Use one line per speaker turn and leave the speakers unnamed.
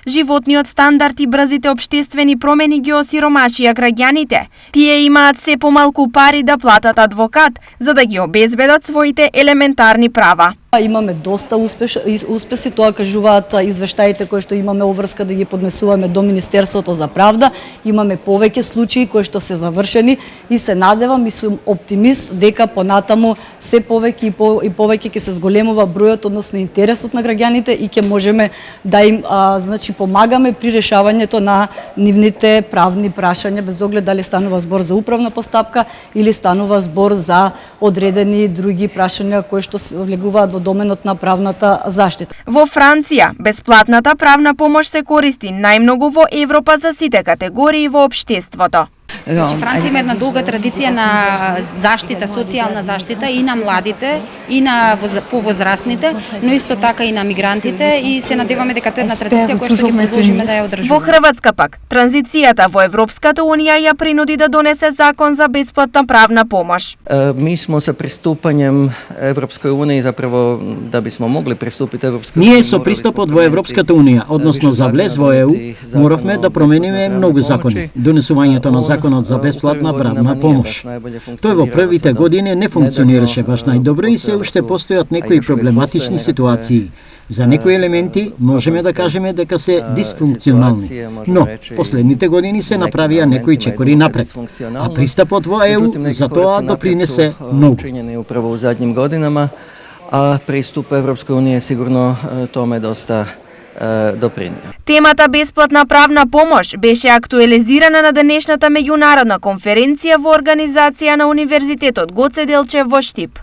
Животниот стандард и брзите општествени промени ги осиромашија граѓаните. Тие имаат се помалку пари да платат адвокат, за да ги обезбедат своите елементарни права.
Имаме доста успеси, тоа кажуваат извештаите кои што имаме обврска да ги поднесуваме до Министерството за правда. Имаме повеќе случаи кои што се завршени и се надевам и сум оптимист дека понатаму се повеќе и повеќе ќе се зголемува бројот, односно интересот на граѓаните и ќе можеме да им помагаме при решавањето на нивните правни прашања, без оглед дали станува збор за управна постапка или станува збор за одредени други прашања кои што влегуваат во доменот на правната заштита.
Во Франција, бесплатната правна помош се користи најмногу во Европа за сите категории во општеството.
Франција има една долга традиција на заштита, социјална заштита и на младите, и на повозрастните, но исто така и на мигрантите и се надеваме дека тоа е една традиција која што ќе продолжиме да ја одржуваме.
Во Хрватска пак, транзицијата во Европската унија ја принуди да донесе закон за бесплатна правна помош.
Mi smo sa pristupanjem Evropskoj uniji, zapravo da bismo mogli pristupiti Evropskoj
uniji. Ние со пристапот во Европската унија, односно за влез во ЕУ, моравме да промениме многу закони. Донесувањето на законот за бесплатна правна помош. Тој во првите години не функционираше баш најдобро и се уште постојат некои проблематични ситуации. За некои елементи можеме да кажеме дека се дисфункционални, но последните години се направија некои чекори напред, а пристапот во ЕУ за тоа допринесе многу.
Upravo u zadnjim godinama, a pristup Evropskoj uniji je sigurno tome dosta допринеа.
Темата бесплатна правна помош беше актуализирана на денешната меѓународна конференција во организација на Универзитетот Гоце Делчев во Штип.